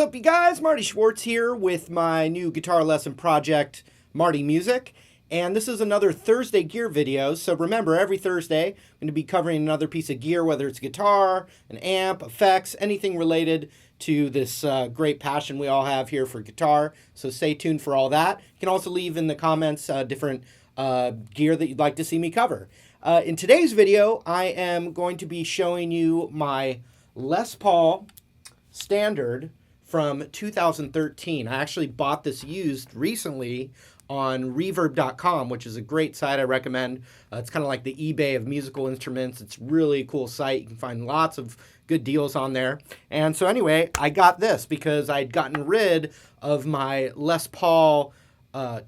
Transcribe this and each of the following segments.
up, you guys? Marty Schwartz here with my new guitar lesson project, Marty Music. And this is another Thursday gear video. So remember, every Thursday, I'm going to be covering another piece of gear, whether it's a guitar, an amp, effects, anything related to this great passion we all have here for guitar. So stay tuned for all that. You can also leave in the comments different gear that you'd like to see me cover. In today's video, I am going to be showing you my Les Paul Standard from 2013. I actually bought this used recently on reverb.com, which is a great site I recommend. It's kind of like the eBay of musical instruments. It's really a cool site. You can find lots of good deals on there. And so anyway, I got this because I'd gotten rid of my Les Paul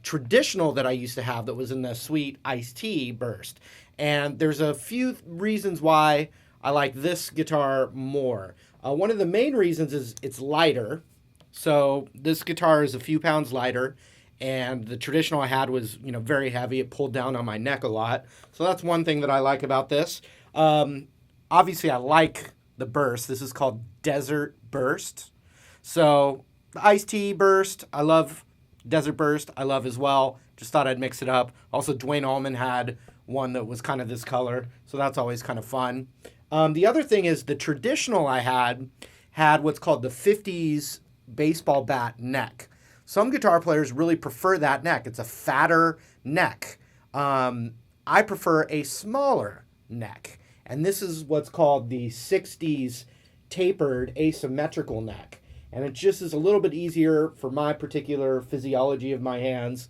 traditional that I used to have that was in the sweet iced tea burst. And there's a few reasons why I like this guitar more. One of the main reasons is it's lighter. So this guitar is a few pounds lighter, and the traditional I had was, very heavy. It pulled down on my neck a lot. So that's one thing that I like about this. Obviously, I like the burst. This is called Desert Burst. So the iced tea burst, I love. Desert Burst, I love as well. Just thought I'd mix it up. Also, Dwayne Allman had one that was kind of this color, so that's always kind of fun. The other thing is the traditional I had what's called the 50s baseball bat neck. Some guitar players really prefer that neck. It's a fatter neck. I prefer a smaller neck, and this is what's called the 60s tapered asymmetrical neck. And it just is a little bit easier for my particular physiology of my hands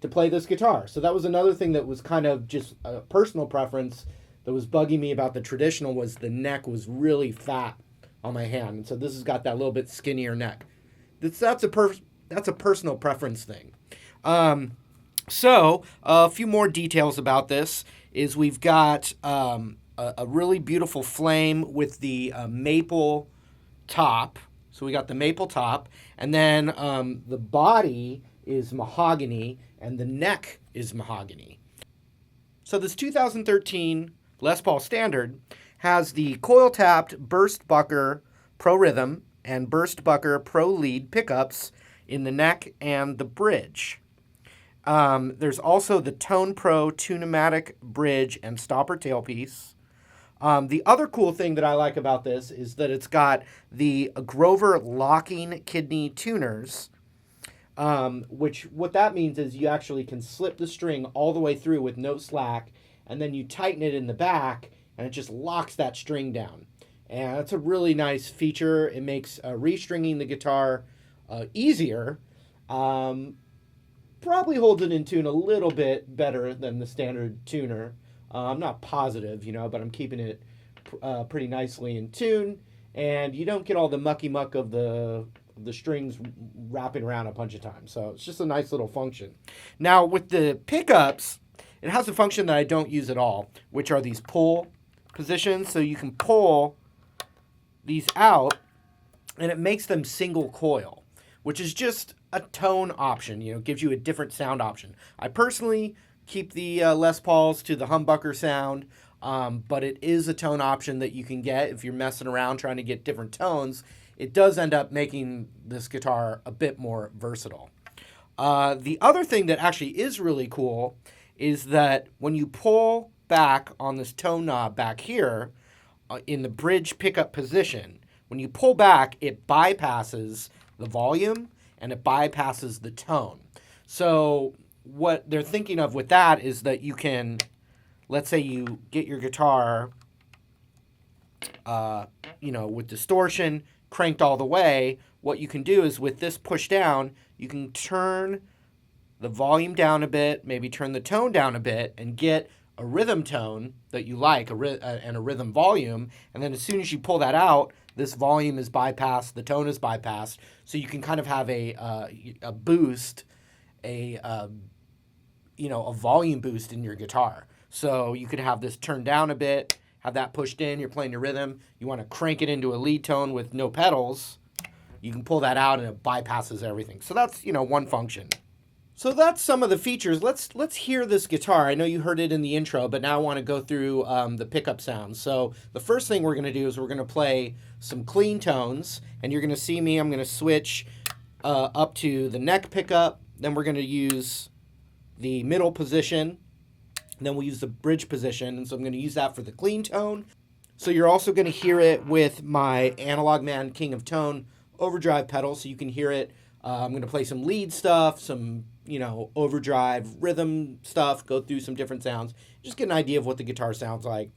to play this guitar. So that was another thing that was kind of just a personal preference that was bugging me about the traditional, was the neck was really fat on my hand. And so this has got that little bit skinnier neck. That's a personal preference thing. So a few more details about this is we've got a really beautiful flame with the maple top. So we got the maple top, and then the body is mahogany, and the neck is mahogany. So this 2013 Les Paul Standard has the coil-tapped Burst Bucker Pro Rhythm and Burst Bucker Pro Lead pickups in the neck and the bridge. There's also the Tone Pro Tune-o-matic bridge and stopper tailpiece. The other cool thing that I like about this is that it's got the Grover locking kidney tuners, which what that means is you actually can slip the string all the way through with no slack, and then you tighten it in the back, and it just locks that string down. And that's a really nice feature. It makes restringing the guitar easier. Probably holds it in tune a little bit better than the standard tuner. I'm not positive, but I'm keeping it pretty nicely in tune, and you don't get all the mucky muck of the strings wrapping around a bunch of times. So it's just a nice little function. Now with the pickups, it has a function that I don't use at all, which are these pull positions. So you can pull these out, and it makes them single coil, which is just a tone option. Gives you a different sound option. I personally keep the Les Pauls to the humbucker sound, but it is a tone option that you can get if you're messing around trying to get different tones. It does end up making this guitar a bit more versatile. The other thing that actually is really cool is that when you pull back on this tone knob back here in the bridge pickup position, when you pull back, it bypasses the volume and it bypasses the tone. So what they're thinking of with that is that you can, let's say you get your guitar, with distortion cranked all the way, what you can do is with this push down, you can turn the volume down a bit, maybe turn the tone down a bit, and get a rhythm tone that you like, and a rhythm volume. And then as soon as you pull that out, this volume is bypassed, the tone is bypassed, so you can kind of have a boost, a volume boost in your guitar. So you could have this turned down a bit, have that pushed in, you're playing your rhythm, you want to crank it into a lead tone with no pedals, you can pull that out and it bypasses everything. So that's, one function. So that's some of the features. Let's hear this guitar. I know you heard it in the intro, but now I want to go through the pickup sounds. So the first thing we're going to do is we're going to play some clean tones, and you're going to see me. I'm going to switch up to the neck pickup. Then we're going to use the middle position. Then we'll use the bridge position, and so I'm going to use that for the clean tone. So you're also going to hear it with my Analog Man King of Tone overdrive pedal, so you can hear it. I'm going to play some lead stuff, some overdrive rhythm stuff, go through some different sounds, just get an idea of what the guitar sounds like.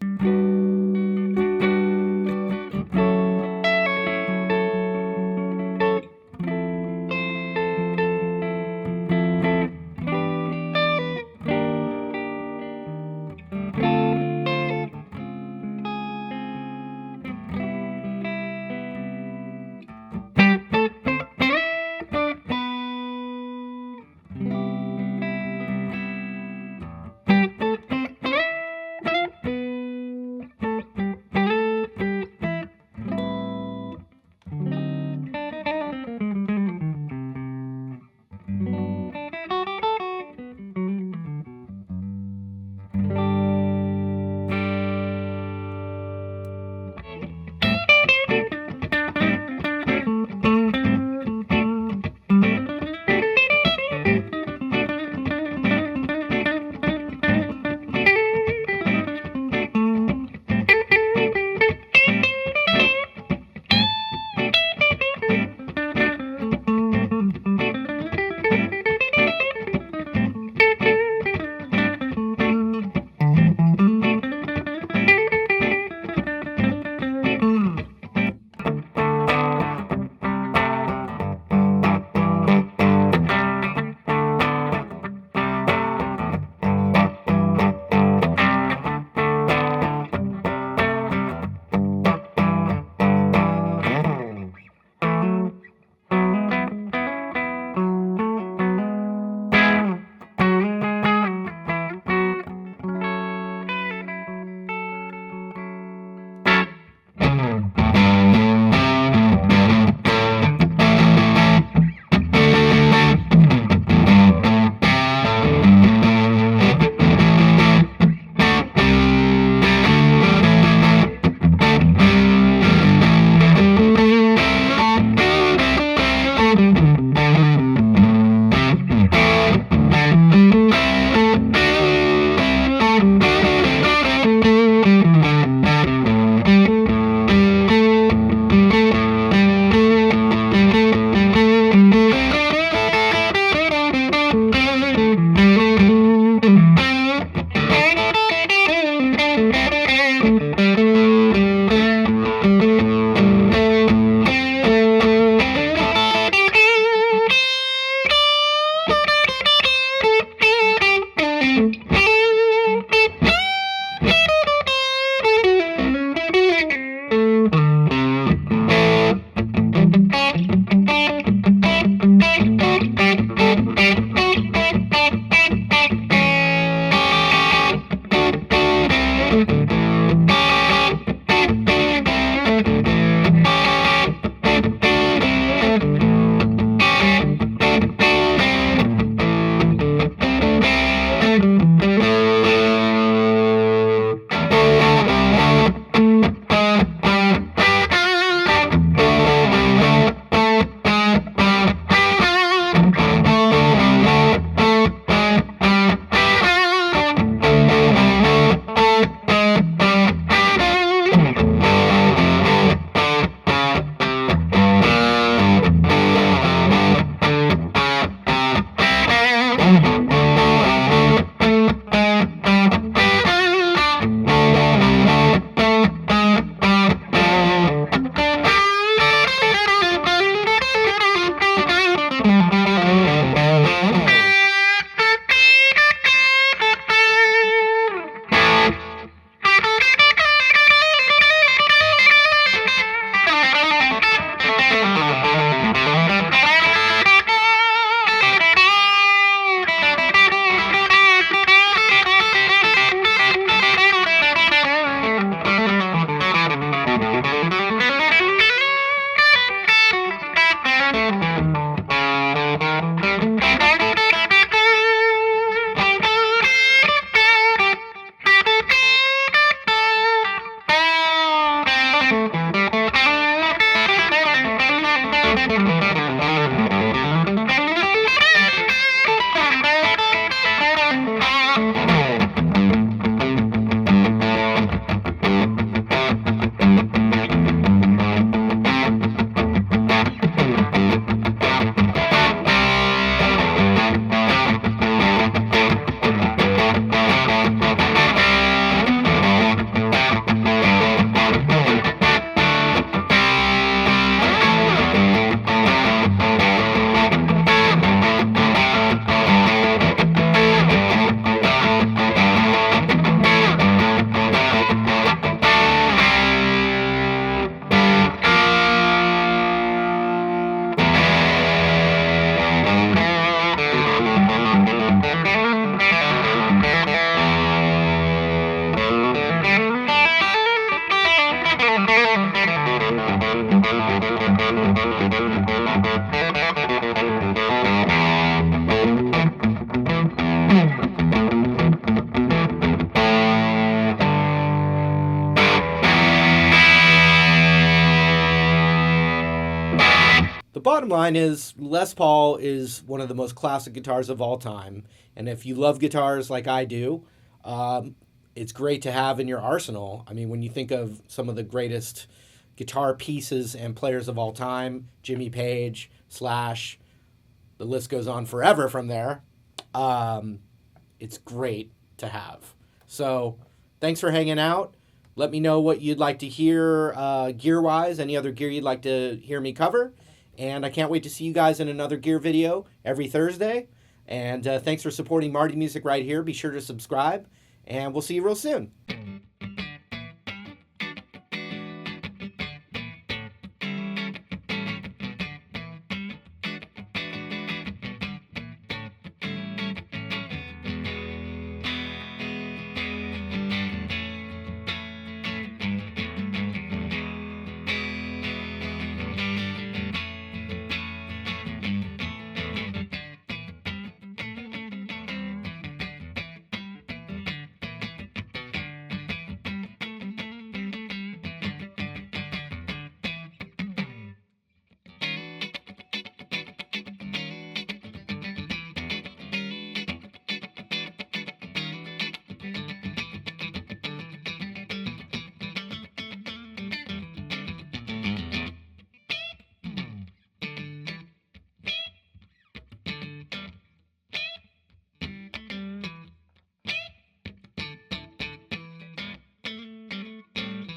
bottom line is Les Paul is one of the most classic guitars of all time. And if you love guitars like I do, it's great to have in your arsenal. I mean, when you think of some of the greatest guitar pieces and players of all time, Jimmy Page, Slash, the list goes on forever from there. It's great to have. So thanks for hanging out. Let me know what you'd like to hear gear-wise, any other gear you'd like to hear me cover. And I can't wait to see you guys in another gear video every Thursday. And thanks for supporting Marty Music right here. Be sure to subscribe, and we'll see you real soon.